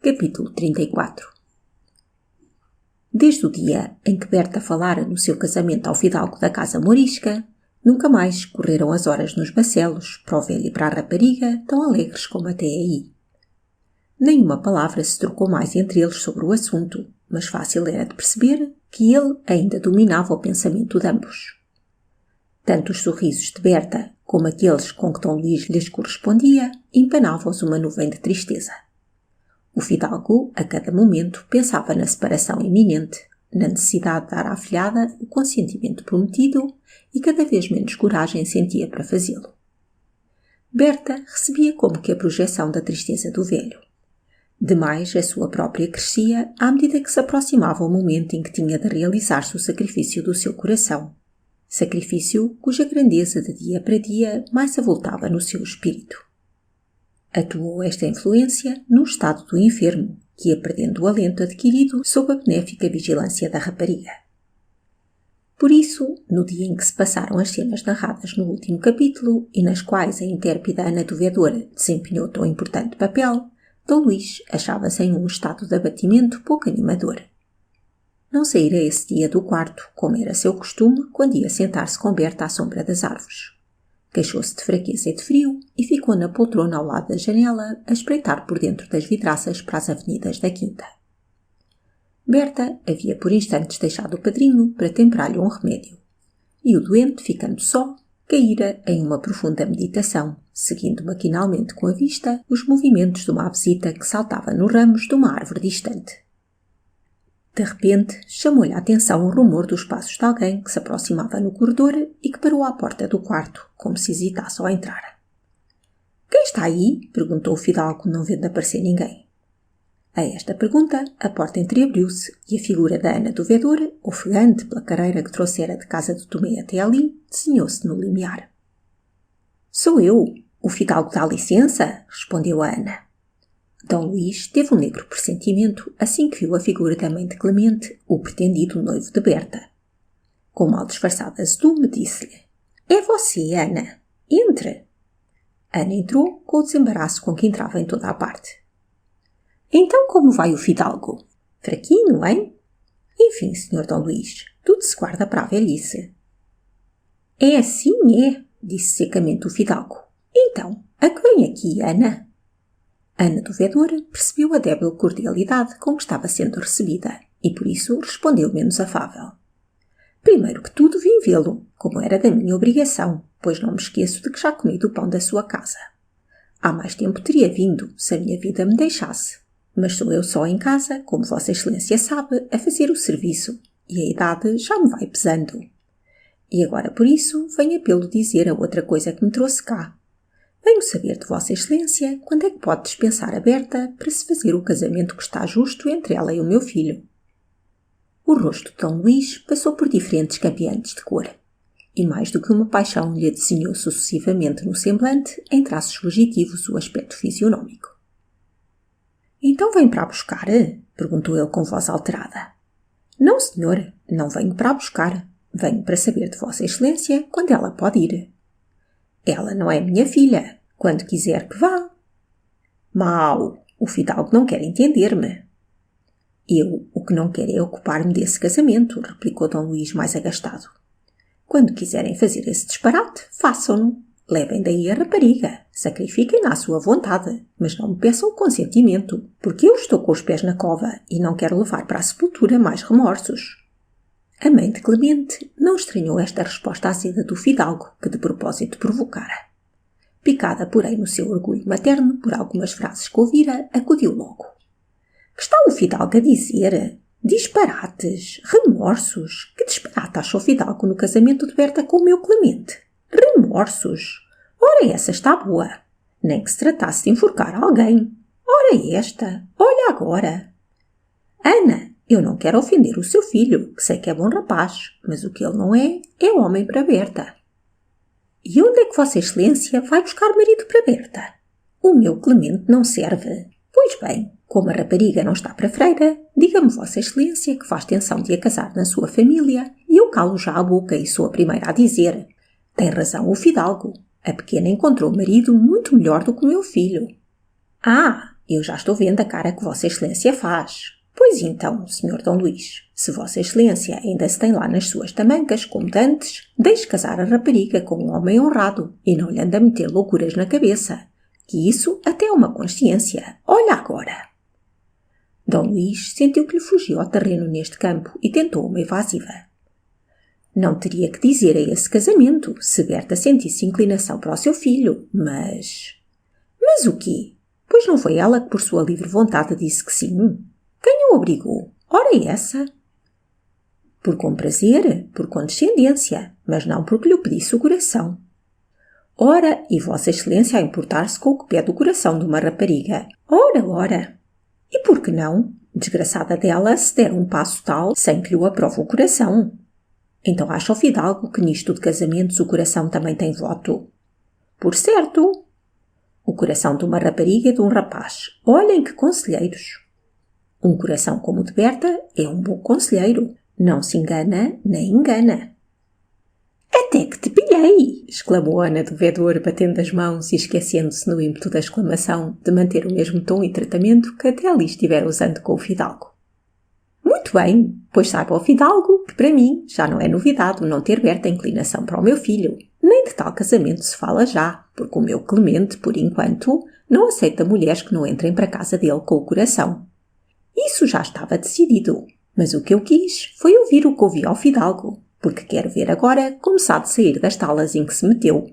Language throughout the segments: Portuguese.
Capítulo 34. Desde o dia em que Berta falara no seu casamento ao fidalgo da casa mourisca, nunca mais correram as horas nos bacelos, para o velho e para a rapariga, tão alegres como até aí. Nenhuma palavra se trocou mais entre eles sobre o assunto, mas fácil era de perceber que ele ainda dominava o pensamento de ambos. Tanto os sorrisos de Berta como aqueles com que Dom Luís lhes correspondia empanavam-os uma nuvem de tristeza. O fidalgo, a cada momento, pensava na separação iminente, na necessidade de dar à afilhada o consentimento prometido e cada vez menos coragem sentia para fazê-lo. Berta recebia como que a projeção da tristeza do velho. Demais, a sua própria crescia à medida que se aproximava o momento em que tinha de realizar-se o sacrifício do seu coração. Sacrifício cuja grandeza de dia para dia mais avultava no seu espírito. Atuou esta influência no estado do enfermo, que ia perdendo o alento adquirido sob a benéfica vigilância da rapariga. Por isso, no dia em que se passaram as cenas narradas no último capítulo e nas quais a intérprida Ana do Vedor desempenhou tão importante papel, Dom Luís achava-se em um estado de abatimento pouco animador. Não saíra esse dia do quarto, como era seu costume quando ia sentar-se com Berta à sombra das árvores. Queixou-se de fraqueza e de frio e ficou na poltrona ao lado da janela a espreitar por dentro das vidraças para as avenidas da quinta. Berta havia por instantes deixado o padrinho para temperar-lhe um remédio, e o doente, ficando só, caíra em uma profunda meditação, seguindo maquinalmente com a vista os movimentos de uma avesita que saltava nos ramos de uma árvore distante. De repente, chamou-lhe a atenção o rumor dos passos de alguém que se aproximava no corredor e que parou à porta do quarto, como se hesitasse ao entrar. — Quem está aí? — perguntou o fidalgo, não vendo aparecer ninguém. A esta pergunta, a porta entreabriu-se e a figura da Ana do Vedor, ofegante pela careira que trouxera de casa do Tomé até ali, desenhou-se no limiar. — Sou eu, o fidalgo dá licença? — respondeu a Ana. Dom Luís teve um negro pressentimento assim que viu a figura da mãe de Clemente, o pretendido noivo de Berta. Com mal disfarçado azedume, disse-lhe: — É você, Ana. Entre. Ana entrou com o desembaraço com que entrava em toda a parte. — Então como vai o fidalgo? Fraquinho, hein? Enfim, senhor Dom Luís, tudo se guarda para a velhice. — É assim, é? — disse secamente o fidalgo. — Então, a que vem aqui, Ana? Ana do Vedor percebeu a débil cordialidade com que estava sendo recebida e, por isso, respondeu menos afável. Primeiro que tudo vim vê-lo, como era da minha obrigação, pois não me esqueço de que já comi do pão da sua casa. Há mais tempo teria vindo, se a minha vida me deixasse, mas sou eu só em casa, como Vossa Excelência sabe, a fazer o serviço, e a idade já me vai pesando. E agora, por isso, venho pelo dizer a outra coisa que me trouxe cá. Venho saber de Vossa Excelência quando é que pode dispensar a Berta para se fazer o casamento que está justo entre ela e o meu filho. O rosto de Dom Luís passou por diferentes cambiantes de cor, e mais do que uma paixão lhe desenhou sucessivamente no semblante, em traços legitivos, o aspecto fisionómico. — Então vem para a buscar? — perguntou ele com voz alterada. — Não, senhor, não venho para a buscar. Venho para saber de Vossa Excelência quando ela pode ir. — Ela não é minha filha. Quando quiser que vá. — Mau! O fidalgo não quer entender-me. — Eu o que não quero é ocupar-me desse casamento, replicou Dom Luís mais agastado. — Quando quiserem fazer esse disparate, façam-no. Levem daí a rapariga. Sacrifiquem-na à sua vontade, mas não me peçam o consentimento, porque eu estou com os pés na cova e não quero levar para a sepultura mais remorsos. A mãe de Clemente não estranhou esta resposta azeda do fidalgo, que de propósito provocara. Picada, porém, no seu orgulho materno por algumas frases que ouvira, acudiu logo. — Que está o fidalgo a dizer? Disparates! Remorsos! Que disparate achou o fidalgo no casamento de Berta com o meu Clemente? Remorsos! Ora, essa está boa! Nem que se tratasse de enforcar alguém! Ora, esta! Olha agora! Ana! Eu não quero ofender o seu filho, que sei que é bom rapaz, mas o que ele não é, é homem para Berta. E onde é que Vossa Excelência vai buscar marido para Berta? O meu Clemente não serve. Pois bem, como a rapariga não está para freira, diga-me Vossa Excelência que faz tenção de a casar na sua família e eu calo já a boca e sou a primeira a dizer. Tem razão o fidalgo. A pequena encontrou marido muito melhor do que o meu filho. Ah, Eu já estou vendo a cara que Vossa Excelência faz. Pois então, Sr. Dom Luís, se Vossa Excelência ainda se tem lá nas suas tamancas, como dantes, deixe casar a rapariga com um homem honrado e não lhe anda a meter loucuras na cabeça, que isso até é uma consciência. Olha agora! Dom Luís sentiu que lhe fugiu ao terreno neste campo e tentou uma evasiva. Não teria que dizer a esse casamento se Berta sentisse inclinação para o seu filho, mas... Mas o quê? Pois não foi ela que por sua livre vontade disse que sim? Quem o obrigou? Ora essa? Por comprazer, por condescendência, mas não porque lhe pedisse o coração. Ora, e Vossa Excelência a importar-se com o que pede o coração de uma rapariga. Ora! E por que não? Desgraçada dela se der um passo tal sem que lhe o aprove o coração. Então acha o fidalgo que nisto de casamentos o coração também tem voto? Por certo! O coração de uma rapariga e de um rapaz. Olhem que conselheiros! Um coração como o de Berta é um bom conselheiro. Não se engana nem engana. Até que te pilhei! Exclamou Ana do Vedor, batendo as mãos e esquecendo-se no ímpeto da exclamação de manter o mesmo tom e tratamento que até ali estivera usando com o fidalgo. Muito bem, pois saiba o fidalgo que para mim já não é novidade não ter Berta inclinação para o meu filho. Nem de tal casamento se fala já, porque o meu Clemente, por enquanto, não aceita mulheres que não entrem para casa dele com o coração. Isso já estava decidido, mas o que eu quis foi ouvir o que ouvi ao fidalgo, porque quero ver agora como se há de sair das talas em que se meteu.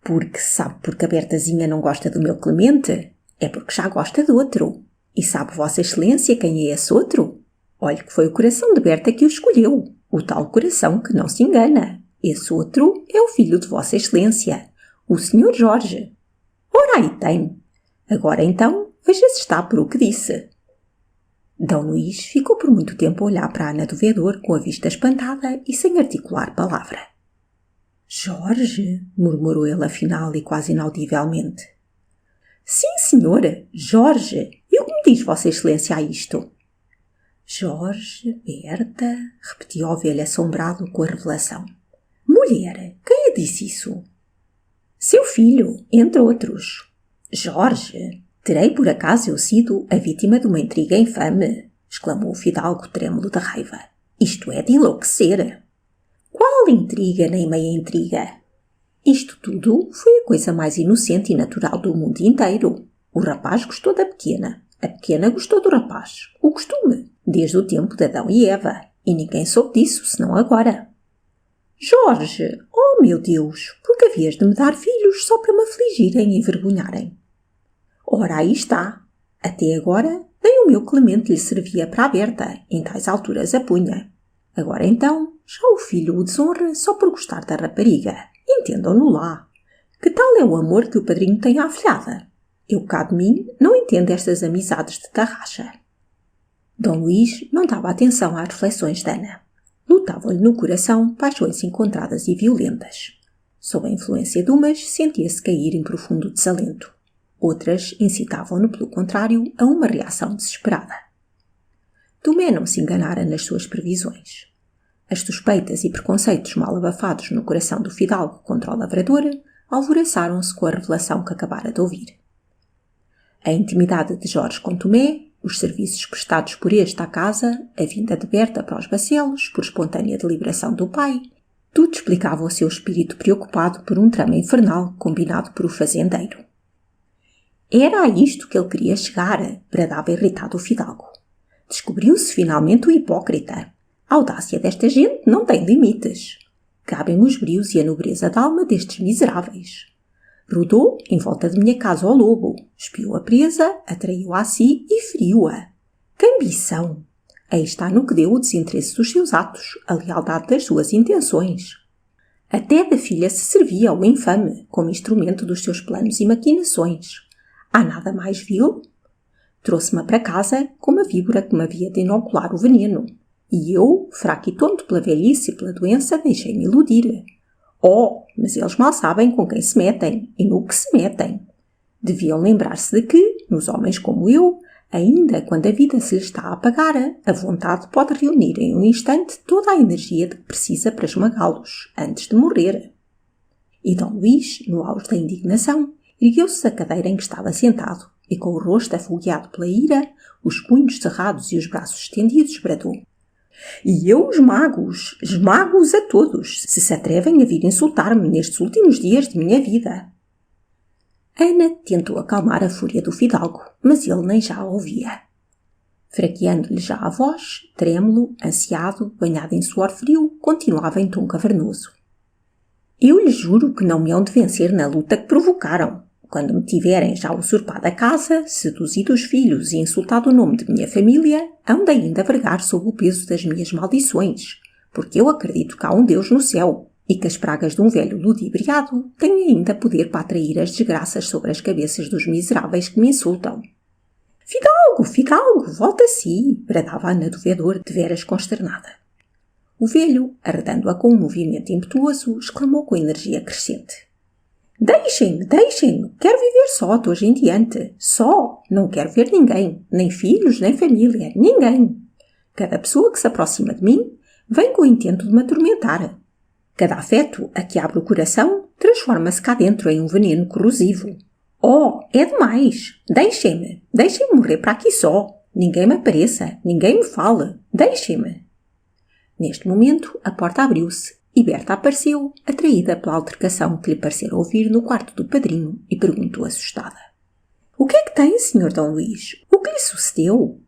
Porque sabe porque a Bertazinha não gosta do meu Clemente? É porque já gosta de outro. E sabe Vossa Excelência quem é esse outro? Olhe que foi o coração de Berta que o escolheu, o tal coração que não se engana. Esse outro é o filho de Vossa Excelência, o Sr. Jorge. Ora aí tem. Agora então, veja se está por o que disse. D. Luís ficou por muito tempo a olhar para Ana do Vedor com a vista espantada e sem articular palavra. Jorge? Murmurou ele afinal e quase inaudivelmente. Sim, senhora, Jorge. E o que me diz Vossa Excelência a isto? Jorge, Berta, repetiu a ovelha assombrado com a revelação. Mulher, quem lhe disse isso? Seu filho, entre outros. Jorge, terei por acaso eu sido a vítima de uma intriga infame? Exclamou o fidalgo trêmulo de raiva. Isto é de enlouquecer. Qual intriga nem meia intriga? Isto tudo foi a coisa mais inocente e natural do mundo inteiro. O rapaz gostou da pequena. A pequena gostou do rapaz. O costume, desde o tempo de Adão e Eva. E ninguém soube disso, senão agora. Jorge, oh meu Deus, por que havias de me dar filhos só para me afligirem e envergonharem? Ora, aí está. Até agora, nem o meu Clemente lhe servia para a Berta, em tais alturas a punha. Agora então, já o filho o desonra só por gostar da rapariga. Entendam-no lá. Que tal é o amor que o padrinho tem à afilhada? Eu, cá de mim, não entendo estas amizades de tarraxa. D. Luís não dava atenção às reflexões de Ana. Lutavam-lhe no coração paixões encontradas e violentas. Sob a influência de umas, sentia-se cair em profundo desalento. Outras incitavam-no, pelo contrário, a uma reação desesperada. Tomé não se enganara nas suas previsões. As suspeitas e preconceitos mal abafados no coração do fidalgo contra o lavrador alvoroçaram-se com a revelação que acabara de ouvir. A intimidade de Jorge com Tomé, os serviços prestados por este à casa, a vinda de Berta para os Bacelos, por espontânea deliberação do pai, tudo explicava o seu espírito preocupado por um trama infernal combinado por o fazendeiro. Era a isto que ele queria chegar, bradava irritado o fidalgo. Descobriu-se finalmente o hipócrita. A audácia desta gente não tem limites. Cabem-me os brios e a nobreza da alma destes miseráveis. Rodou em volta de minha casa ao lobo, espiou a presa, atraiu-a a si e feriu-a. Que ambição! Aí está no que deu o desinteresse dos seus atos, a lealdade das suas intenções. Até da filha se servia ao infame, como instrumento dos seus planos e maquinações. Há nada mais vil? Trouxe-me para casa como a víbora que me havia de inocular o veneno. E eu, fraco e tonto pela velhice e pela doença, deixei-me iludir. Oh, mas eles mal sabem com quem se metem e no que se metem. Deviam lembrar-se de que, nos homens como eu, ainda quando a vida se lhe está a apagar, a vontade pode reunir em um instante toda a energia de que precisa para esmagá-los, antes de morrer. E D. Luís, no auge da indignação, ergueu-se da cadeira em que estava sentado e com o rosto afogueado pela ira, os punhos cerrados e os braços estendidos, bradou: E eu esmago-os a todos, se atrevem a vir insultar-me nestes últimos dias de minha vida. Ana tentou acalmar a fúria do fidalgo, mas ele nem já a ouvia. Fraqueando-lhe já a voz, trêmulo, ansiado, banhado em suor frio, continuava em tom cavernoso. Eu lhes juro que não me hão de vencer na luta que provocaram. Quando me tiverem já usurpado a casa, seduzido os filhos e insultado o nome de minha família, hão de ainda vergar sob o peso das minhas maldições, porque eu acredito que há um Deus no céu e que as pragas de um velho ludibriado têm ainda poder para atrair as desgraças sobre as cabeças dos miseráveis que me insultam. Fidalgo, volta a si! Bradava Ana do Vedor, deveras consternada. O velho, arredando-a com um movimento impetuoso, exclamou com energia crescente: Deixem-me! Quero viver só de hoje em diante. Só! Não quero ver ninguém, nem filhos, nem família, ninguém. Cada pessoa que se aproxima de mim vem com o intento de me atormentar. Cada afeto a que abre o coração transforma-se cá dentro em um veneno corrosivo. Oh, é demais! Deixem-me morrer para aqui só. Ninguém me apareça, ninguém me fale. Deixem-me! Neste momento, a porta abriu-se e Berta apareceu, atraída pela altercação que lhe parecera ouvir no quarto do padrinho, e perguntou assustada: O que é que tem, Sr. D. Luís? O que lhe sucedeu?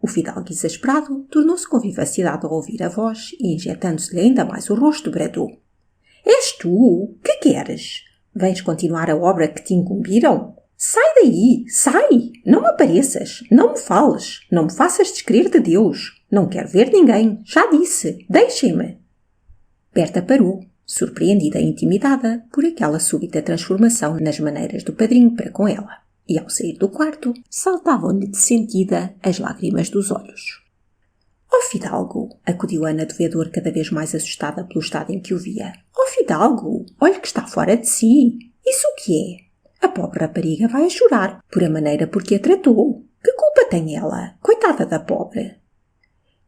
O fidalgo exasperado tornou-se com vivacidade ao ouvir a voz e, injetando-se-lhe ainda mais o rosto, bradou: És tu? Que queres? Vens continuar a obra que te incumbiram? Sai daí! Sai! Não me apareças! Não me fales! Não me faças descrer de Deus! Não quero ver ninguém! Já disse! Deixem-me! Berta parou, surpreendida e intimidada por aquela súbita transformação nas maneiras do padrinho para com ela, e ao sair do quarto, saltavam-lhe de sentida as lágrimas dos olhos. Ó Fidalgo! Acudiu Ana do Vedor, cada vez mais assustada pelo estado em que o via. Ó Fidalgo! Olhe que está fora de si! Isso o que é? A pobre rapariga vai a chorar por a maneira por que a tratou. Que culpa tem ela? Coitada da pobre!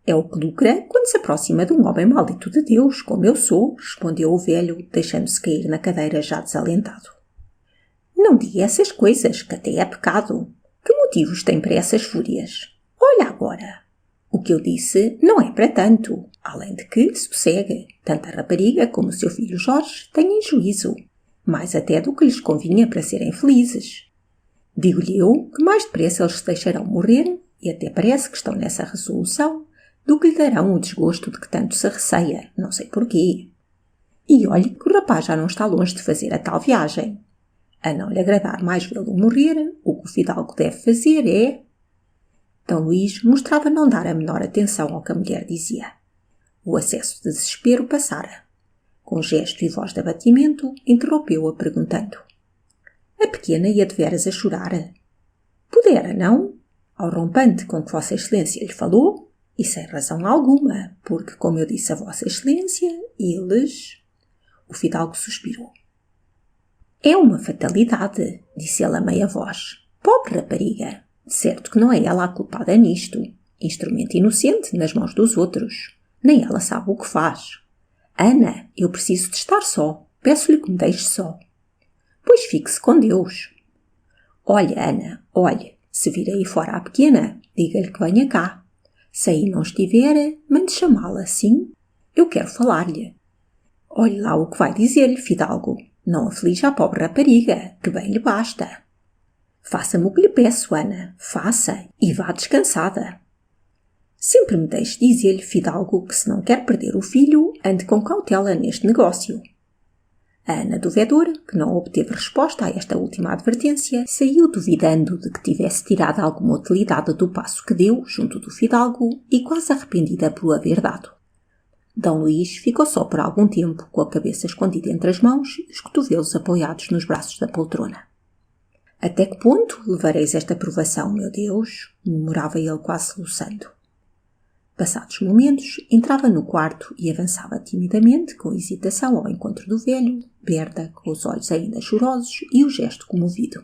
É o que lucra quando se aproxima de um homem maldito de Deus, como eu sou, respondeu o velho, deixando-se cair na cadeira já desalentado. Não diga essas coisas, que até é pecado. Que motivos tem para essas fúrias? Olha agora! O que eu disse não é para tanto, além de que, sossegue, tanto a rapariga como o seu filho Jorge têm juízo, mais até do que lhes convinha para serem felizes. Digo-lhe eu que mais depressa eles se deixarão morrer, e até parece que estão nessa resolução, do que lhe darão o desgosto de que tanto se receia, não sei porquê. E olhe que o rapaz já não está longe de fazer a tal viagem. A não lhe agradar mais vê-lo morrer, o que o fidalgo deve fazer é... D. Luís mostrava não dar a menor atenção ao que a mulher dizia. O acesso de desespero passara. Com gesto e voz de abatimento, interrompeu-a perguntando: A pequena ia de veras a chorar? Pudera, não? Ao rompante com que Vossa Excelência lhe falou? E sem razão alguma, porque, como eu disse a Vossa Excelência, eles... O fidalgo suspirou. É uma fatalidade, disse ele a meia voz. Pobre rapariga! Certo que não é ela a culpada nisto. Instrumento inocente nas mãos dos outros. Nem ela sabe o que faz. Ana, eu preciso de estar só. Peço-lhe que me deixe só. Pois fique-se com Deus. Olha, Ana, olhe. Se vir aí fora a pequena, diga-lhe que venha cá. Se aí não estiver, mande chamá-la, sim? Eu quero falar-lhe. Olhe lá o que vai dizer-lhe, fidalgo. Não aflige a pobre rapariga, que bem lhe basta. Faça-me o que lhe peço, Ana. Faça, e vá descansada. Sempre me deixe dizer-lhe, fidalgo, que se não quer perder o filho, ande com cautela neste negócio. A Ana do Vedor, que não obteve resposta a esta última advertência, saiu duvidando de que tivesse tirado alguma utilidade do passo que deu junto do fidalgo e quase arrependida por o haver dado. D. Luís ficou só por algum tempo, com a cabeça escondida entre as mãos e os cotovelos apoiados nos braços da poltrona. Até que ponto levareis esta provação, meu Deus? Murmurava ele quase soluçando. Passados momentos, entrava no quarto e avançava timidamente, com hesitação, ao encontro do velho, Berta, com os olhos ainda chorosos e o gesto comovido.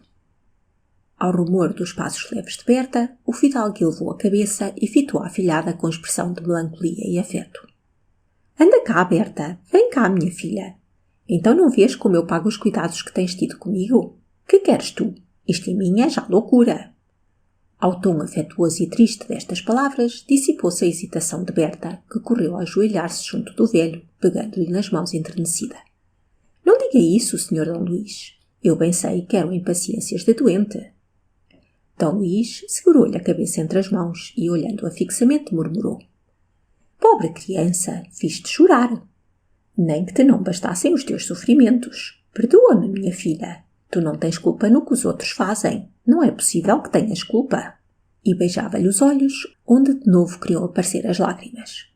Ao rumor dos passos leves de Berta, o fidalgo elevou a cabeça e fitou a afilhada com expressão de melancolia e afeto. Anda cá, Berta. Vem cá, minha filha. Então não vês como eu pago os cuidados que tens tido comigo? Que queres tu? Isto em mim é já loucura. Ao tom afetuoso e triste destas palavras, dissipou-se a hesitação de Berta, que correu a ajoelhar-se junto do velho, pegando-lhe nas mãos enternecida. Não diga isso, Sr. D. Luís. Eu bem sei que eram impaciências de doente. D. Luís segurou-lhe a cabeça entre as mãos e, olhando-a fixamente, murmurou. Pobre criança, fiz-te chorar. Nem que te não bastassem os teus sofrimentos. Perdoa-me, minha filha. Tu não tens culpa no que os outros fazem. Não é possível que tenhas culpa. E beijava-lhe os olhos, onde de novo queriam aparecer as lágrimas.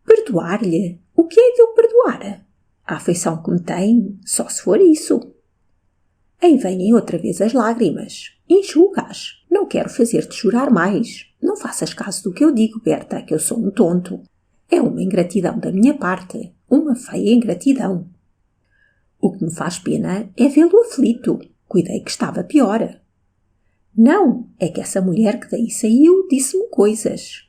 Perdoar-lhe? O que é de eu perdoar? A afeição que me tem, só se for isso. Aí vêm outra vez as lágrimas. Enxuga-as. Não quero fazer-te chorar mais. Não faças caso do que eu digo, Berta, que eu sou um tonto. É uma ingratidão da minha parte. Uma feia ingratidão. O que me faz pena é vê-lo aflito. Cuidei que estava pior. Não, é que essa mulher que daí saiu disse-me coisas.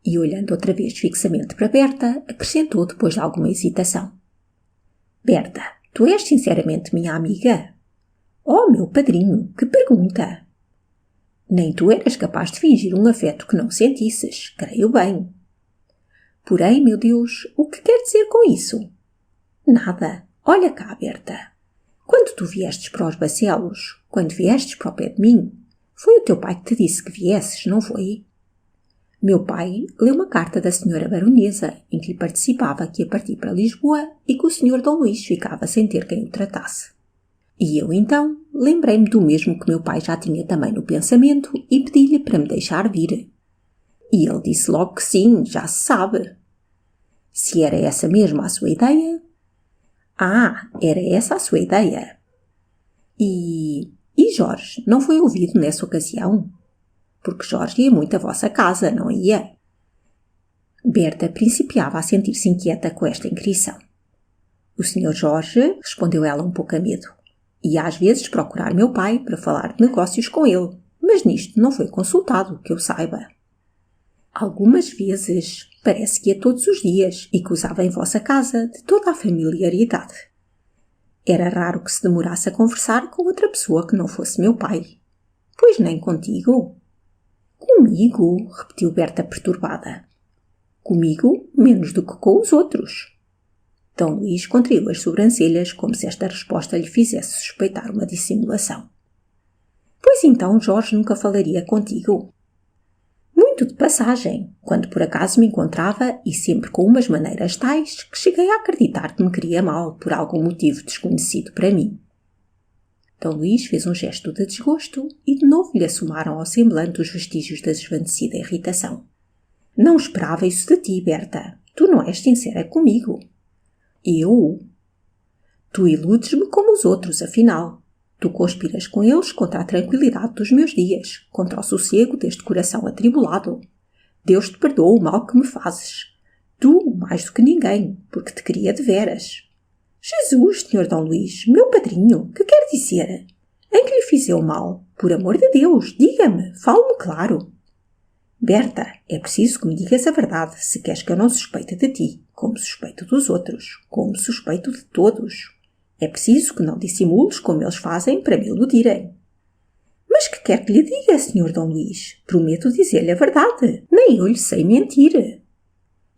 E olhando outra vez fixamente para Berta, acrescentou depois de alguma hesitação. Berta, tu és sinceramente minha amiga? Oh, meu padrinho, que pergunta! Nem tu eras capaz de fingir um afeto que não sentisses, creio bem. Porém, meu Deus, o que quer dizer com isso? Nada. Olha cá, Berta. Quando tu viestes para os Bacelos, quando viestes para o pé de mim, foi o teu pai que te disse que viesses, não foi? Meu pai leu uma carta da senhora baronesa em que lhe participava que ia partir para Lisboa e que o senhor D. Luís ficava sem ter quem o tratasse. E eu, então, lembrei-me do mesmo que meu pai já tinha também no pensamento e pedi-lhe para me deixar vir. E ele disse logo que sim, já se sabe. Se era essa mesmo a sua ideia... Ah, era essa a sua ideia. E Jorge não foi ouvido nessa ocasião? Porque Jorge ia muito à vossa casa, não ia? Berta principiava a sentir-se inquieta com esta inquirição. O Sr. Jorge, respondeu ela um pouco a medo, ia às vezes procurar meu pai para falar de negócios com ele, mas nisto não foi consultado, que eu saiba. Algumas vezes, parece que ia todos os dias e que usava em vossa casa de toda a familiaridade. Era raro que se demorasse a conversar com outra pessoa que não fosse meu pai. Pois nem contigo? Comigo? Repetiu Berta perturbada. Comigo, menos do que com os outros. D. Luís contraiu as sobrancelhas como se esta resposta lhe fizesse suspeitar uma dissimulação. Pois então Jorge nunca falaria contigo? Muito de passagem, quando por acaso me encontrava e sempre com umas maneiras tais que cheguei a acreditar que me queria mal por algum motivo desconhecido para mim. D. Luís fez um gesto de desgosto e de novo lhe assomaram ao semblante os vestígios da desvanecida irritação. Não esperava isso de ti, Berta. Tu não és sincera comigo. Eu? Tu iludes-me como os outros, afinal. Tu conspiras com eles contra a tranquilidade dos meus dias, contra o sossego deste coração atribulado. Deus te perdoa o mal que me fazes. Tu, mais do que ninguém, porque te queria de veras. Jesus, Sr. D. Luís, meu padrinho, que quer dizer? Em que lhe fiz eu mal? Por amor de Deus, diga-me, fale-me claro. Berta, é preciso que me digas a verdade se queres que eu não suspeite de ti, como suspeito dos outros, como suspeito de todos. É preciso que não dissimules como eles fazem para me iludirem. Mas que quer que lhe diga, Sr. D. Luís? Prometo dizer-lhe a verdade. Nem eu lhe sei mentir.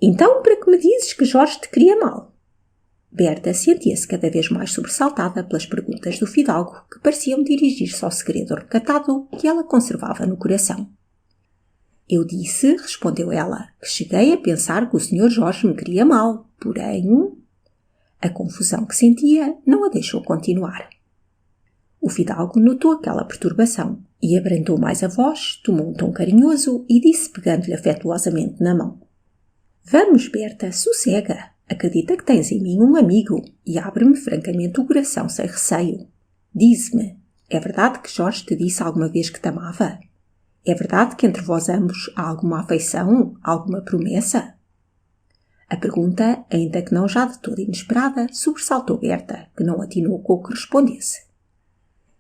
Então, para que me dizes que Jorge te queria mal? Berta sentia-se cada vez mais sobressaltada pelas perguntas do fidalgo, que pareciam dirigir-se ao segredo recatado que ela conservava no coração. Eu disse, respondeu ela, que cheguei a pensar que o Sr. Jorge me queria mal, porém... A confusão que sentia não a deixou continuar. O fidalgo notou aquela perturbação e abrandou mais a voz, tomou um tom carinhoso e disse, pegando-lhe afetuosamente na mão. Vamos, Berta, sossega. Acredita que tens em mim um amigo e abre-me francamente o coração sem receio. Dize-me, é verdade que Jorge te disse alguma vez que te amava? É verdade que entre vós ambos há alguma afeição, alguma promessa? A pergunta, ainda que não já de toda inesperada, sobressaltou Berta, que não atinou com o que respondesse.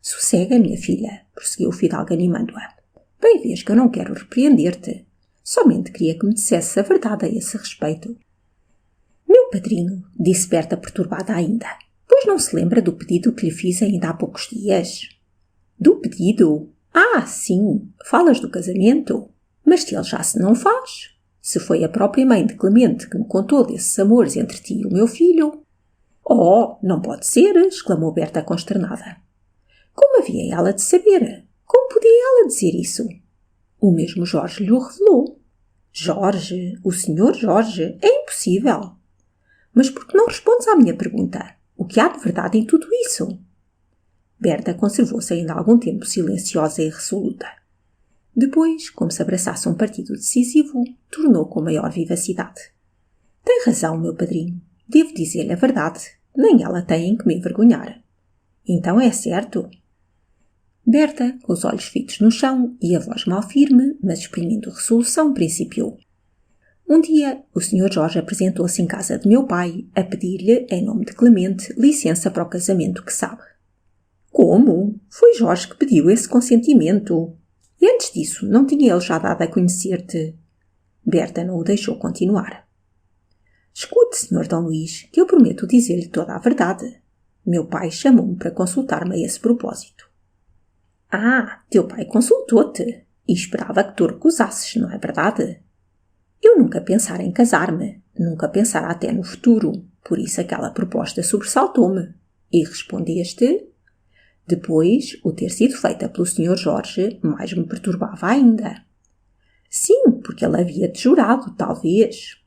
Sossega, minha filha, prosseguiu o fidalgo animando-a. Bem vês que eu não quero repreender-te. Somente queria que me dissesse a verdade a esse respeito. Meu padrinho, disse Berta perturbada ainda, pois não se lembra do pedido que lhe fiz ainda há poucos dias? Do pedido? Ah, sim, falas do casamento? Mas se ele já se não faz? Se foi a própria mãe de Clemente que me contou desses amores entre ti e o meu filho. Oh, não pode ser, exclamou Berta consternada. Como havia ela de saber? Como podia ela dizer isso? O mesmo Jorge lhe o revelou. Jorge, o senhor Jorge, é impossível. Mas por que não respondes à minha pergunta? O que há de verdade em tudo isso? Berta conservou-se ainda algum tempo silenciosa e resoluta. Depois, como se abraçasse um partido decisivo, tornou com maior vivacidade. Tem razão, meu padrinho. Devo dizer-lhe a verdade. Nem ela tem em que me envergonhar. Então é certo? Berta, com os olhos fitos no chão e a voz mal firme, mas exprimindo resolução, principiou. Um dia, o Sr. Jorge apresentou-se em casa de meu pai a pedir-lhe, em nome de Clemente, licença para o casamento que sabe. Como? Foi Jorge que pediu esse consentimento. E antes disso, não tinha ele já dado a conhecer-te? Berta não o deixou continuar. Escute, Sr. D. Luís, que eu prometo dizer-lhe toda a verdade. Meu pai chamou-me para consultar-me a esse propósito. Ah, teu pai consultou-te e esperava que tu recusasses, não é verdade? Eu nunca pensara em casar-me, nunca pensara até no futuro, por isso aquela proposta sobressaltou-me. E respondeste? Depois, o ter sido feita pelo Sr. Jorge mais me perturbava ainda. Sim, porque ele havia-te jurado, talvez.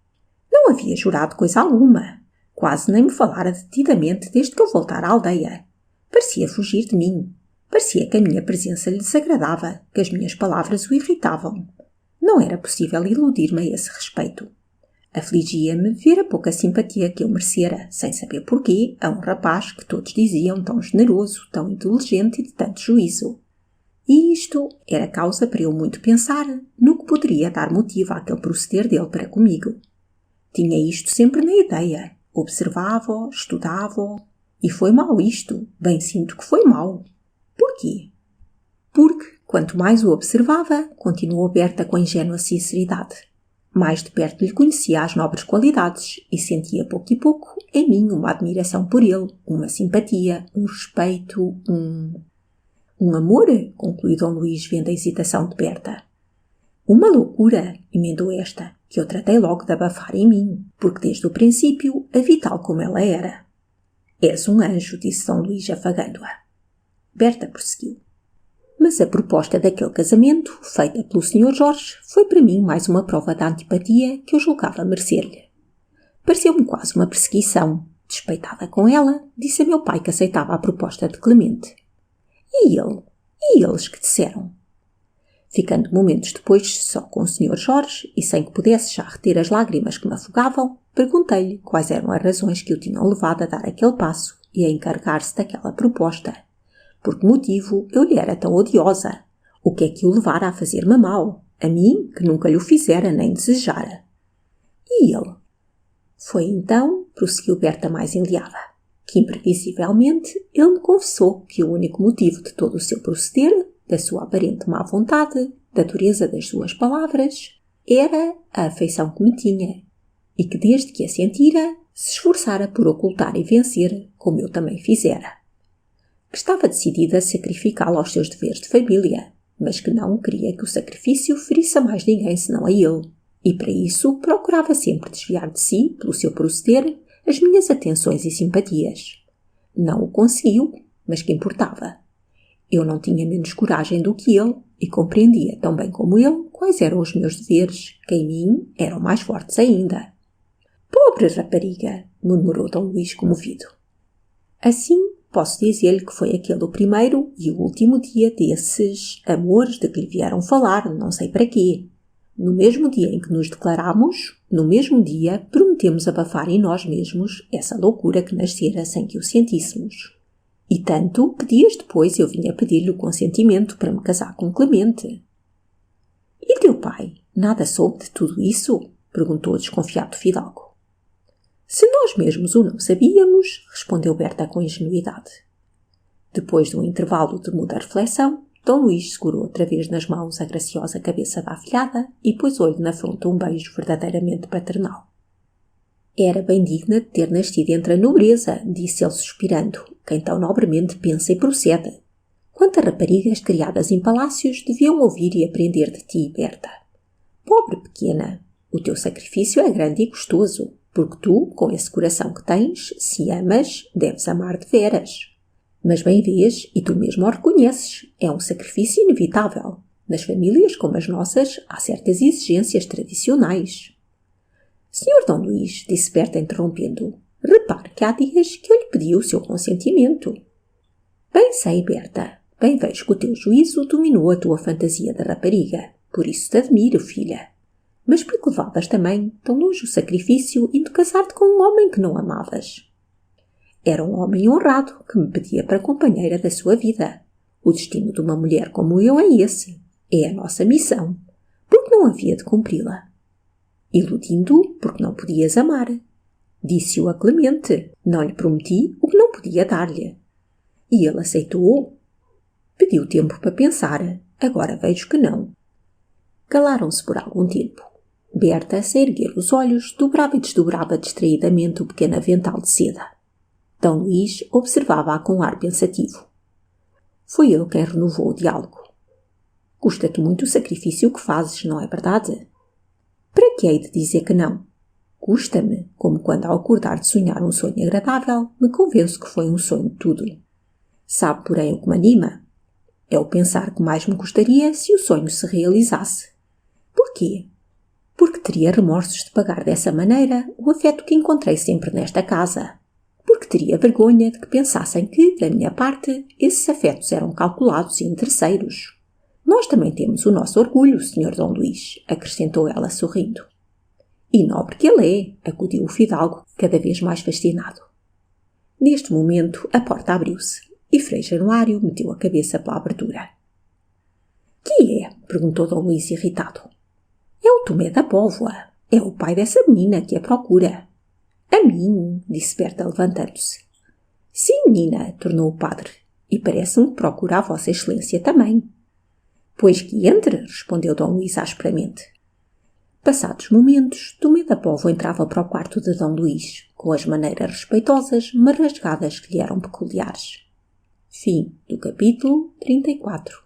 Não havia jurado coisa alguma. Quase nem me falara detidamente desde que eu voltara à aldeia. Parecia fugir de mim. Parecia que a minha presença lhe desagradava, que as minhas palavras o irritavam. Não era possível iludir-me a esse respeito. Afligia-me ver a pouca simpatia que eu merecera, sem saber porquê, a um rapaz que todos diziam tão generoso, tão inteligente e de tanto juízo. E isto era causa para eu muito pensar no que poderia dar motivo àquele proceder dele para comigo. Tinha isto sempre na ideia, observava-o, estudava-o, e foi mau isto, bem sinto que foi mau. Porquê? Porque, quanto mais o observava, continuou Berta com ingênua sinceridade, mais de perto lhe conhecia as nobres qualidades e sentia pouco e pouco em mim uma admiração por ele, uma simpatia, um respeito, Um amor, concluiu D. Luís vendo a hesitação de Berta. Uma loucura, emendou esta, que eu tratei logo de abafar em mim, porque desde o princípio a vi tal como ela era. És um anjo, disse D. Luís afagando-a. Berta prosseguiu. Mas a proposta daquele casamento, feita pelo Sr. Jorge, foi para mim mais uma prova da antipatia que eu julgava merecer-lhe. Pareceu-me quase uma perseguição. Despeitada com ela, disse a meu pai que aceitava a proposta de Clemente. E ele? E eles que disseram? Ficando momentos depois só com o Sr. Jorge e sem que pudesse já reter as lágrimas que me afogavam, perguntei-lhe quais eram as razões que o tinham levado a dar aquele passo e a encarregar-se daquela proposta. Por que motivo eu lhe era tão odiosa? O que é que o levara a fazer-me mal? A mim, que nunca lhe o fizera nem desejara. E ele? Foi então, prosseguiu Berta mais enleada, que imprevisivelmente ele me confessou que o único motivo de todo o seu proceder, da sua aparente má vontade, da dureza das suas palavras, era a afeição que me tinha, e que desde que a sentira, se esforçara por ocultar e vencer, como eu também fizera. Que estava decidida a sacrificá-lo aos seus deveres de família, mas que não queria que o sacrifício ferisse a mais ninguém senão a ele, e para isso procurava sempre desviar de si, pelo seu proceder, as minhas atenções e simpatias. Não o conseguiu, mas que importava. Eu não tinha menos coragem do que ele e compreendia tão bem como ele quais eram os meus deveres, que em mim eram mais fortes ainda. Pobre rapariga, murmurou D. Luís comovido. Assim, posso dizer-lhe que foi aquele o primeiro e o último dia desses amores de que lhe vieram falar, não sei para quê. No mesmo dia em que nos declaramos, no mesmo dia prometemos abafar em nós mesmos essa loucura que nascera sem que o sentíssemos. E tanto que dias depois eu vinha pedir-lhe o consentimento para me casar com Clemente. E teu pai, nada soube de tudo isso? Perguntou o desconfiado fidalgo. Se nós mesmos o não sabíamos, respondeu Berta com ingenuidade. Depois de um intervalo de muda reflexão, D. Luís segurou outra vez nas mãos a graciosa cabeça da afilhada e pôs-lhe na fronte um beijo verdadeiramente paternal. Era bem digna de ter nascido entre a nobreza, disse ele suspirando, quem tão nobremente pensa e procede. Quantas raparigas criadas em palácios deviam ouvir e aprender de ti, Berta? Pobre pequena, o teu sacrifício é grande e custoso, porque tu, com esse coração que tens, se amas, deves amar de veras. Mas bem vês, e tu mesmo o reconheces, é um sacrifício inevitável. Nas famílias como as nossas, há certas exigências tradicionais. Senhor Dom Luís, disse Berta interrompendo, repare que há dias que eu lhe pedi o seu consentimento. Bem sei, Berta, bem vejo que o teu juízo dominou a tua fantasia de rapariga, por isso te admiro, filha. Mas por que levavas também tão longe o sacrifício indo casar-te com um homem que não amavas? Era um homem honrado que me pedia para companheira da sua vida. O destino de uma mulher como eu é esse. É a nossa missão. Porque não havia de cumpri-la? Iludindo-o porque não podias amar. Disse-o a Clemente. Não lhe prometi o que não podia dar-lhe. E ele aceitou. Pediu tempo para pensar. Agora vejo que não. Calaram-se por algum tempo. Berta, sem erguer os olhos, dobrava e desdobrava distraidamente o pequeno avental de seda. D. Luís observava-a com ar pensativo. Foi ele quem renovou o diálogo. Custa-te muito o sacrifício que fazes, não é verdade? Para que hei de dizer que não? Custa-me, como quando ao acordar de sonhar um sonho agradável, me convenço que foi um sonho de tudo. Sabe, porém, o que me anima? É o pensar que mais me custaria se o sonho se realizasse. Porquê? Porque teria remorsos de pagar dessa maneira o afeto que encontrei sempre nesta casa. Porque teria vergonha de que pensassem que, da minha parte, esses afetos eram calculados e interesseiros. Nós também temos o nosso orgulho, Sr. Dom Luís, acrescentou ela sorrindo. E nobre que ele é, acudiu o fidalgo, cada vez mais fascinado. Neste momento, a porta abriu-se e Frei Januário meteu a cabeça pela abertura. Que é? Perguntou Dom Luís irritado. É o Tomé da Póvoa. É o pai dessa menina que a procura. A mim, disse Berta levantando-se. Sim, menina, tornou o padre, e parece-me que procura a vossa excelência também. Pois que entre, respondeu Dom Luís asperamente. Passados momentos, Tomé da Póvoa entrava para o quarto de Dom Luís, com as maneiras respeitosas, mas rasgadas que lhe eram peculiares. Fim do capítulo 34.